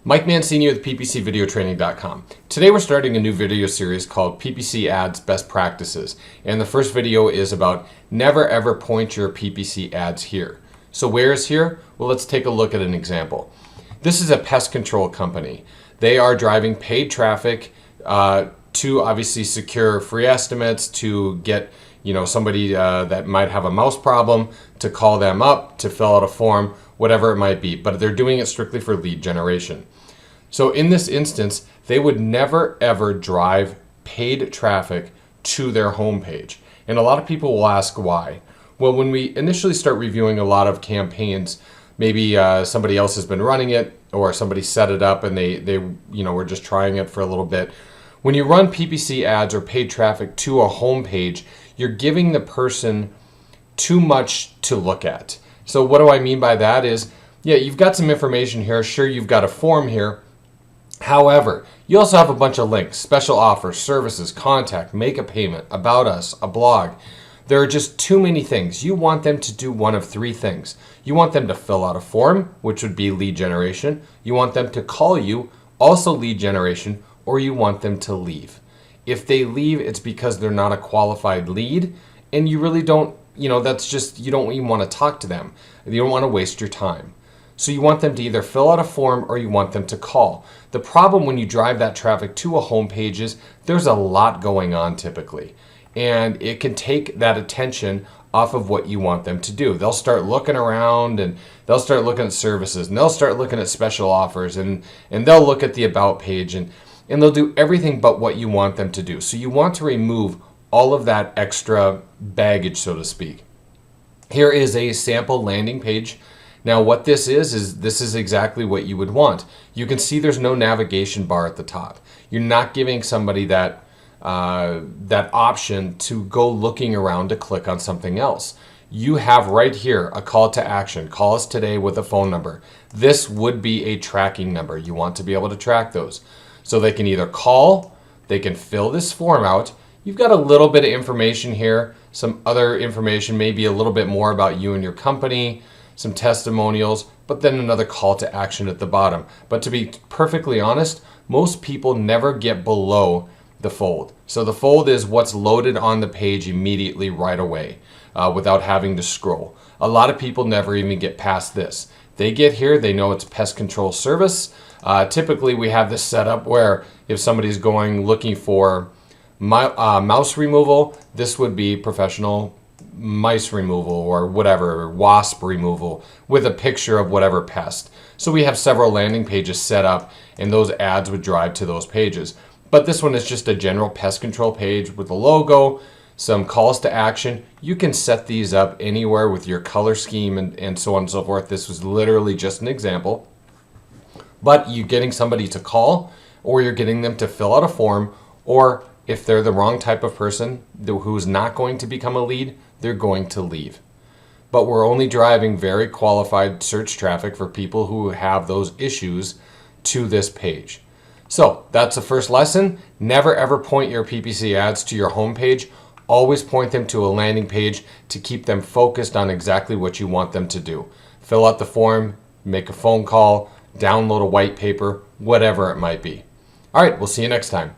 Mike Mancini with PPCVideoTraining.com. Today we're starting a new video series called PPC Ads Best Practices. And the first video is about never ever point your PPC ads here. So where is here? Well, let's take a look at an example. This is a pest control company. They are driving paid traffic to obviously secure free estimates, to get somebody that might have a mouse problem, to call them up, to fill out a form, whatever it might be. But they're doing it strictly for lead generation. So in this instance, they would never ever drive paid traffic to their homepage. And a lot of people will ask why. Well, when we initially start reviewing a lot of campaigns, maybe somebody else has been running it, or somebody set it up and they were just trying it for a little bit. When you run PPC ads or paid traffic to a homepage, you're giving the person too much to look at. So what do I mean by that is, yeah, you've got some information here. Sure, you've got a form here. However, you also have a bunch of links, special offers, services, contact, make a payment, about us, a blog. There are just too many things. You want them to do one of three things. You want them to fill out a form, which would be lead generation. You want them to call you, also lead generation, or you want them to leave. If they leave, it's because they're not a qualified lead, and you really don't, that's just, you don't even want to talk to them. You don't want to waste your time. So you want them to either fill out a form or you want them to call. The problem when you drive that traffic to a homepage is there's a lot going on typically, and it can take that attention off of what you want them to do. They'll start looking around, and they'll start looking at services, and they'll start looking at special offers, and they'll look at the about page, and they'll do everything but what you want them to do. So you want to remove all of that extra baggage, so to speak. Here is a sample landing page. Now what this is exactly what you would want. You can see there's no navigation bar at the top. You're not giving somebody that option to go looking around to click on something else. You have right here a call to action. Call us today with a phone number. This would be a tracking number. You want to be able to track those. So they can either call, they can fill this form out. You've got a little bit of information here, some other information, maybe a little bit more about you and your company, some testimonials, but then another call to action at the bottom. But to be perfectly honest, most people never get below the fold. So the fold is what's loaded on the page immediately right away without having to scroll. A lot of people never even get past this. They get here, they know it's pest control service. Typically we have this set up where if somebody's looking for mouse removal, this would be professional mice removal or whatever, wasp removal, with a picture of whatever pest. So we have several landing pages set up, and those ads would drive to those pages. But this one is just a general pest control page with a logo, some calls to action. You can set these up anywhere with your color scheme and so on and so forth. This was literally just an example. But you're getting somebody to call, or you're getting them to fill out a form, or if they're the wrong type of person who's not going to become a lead, they're going to leave. But we're only driving very qualified search traffic for people who have those issues to this page. So that's the first lesson. Never ever point your PPC ads to your homepage. Always point them to a landing page to keep them focused on exactly what you want them to do. Fill out the form, make a phone call, download a white paper, whatever it might be. All right, we'll see you next time.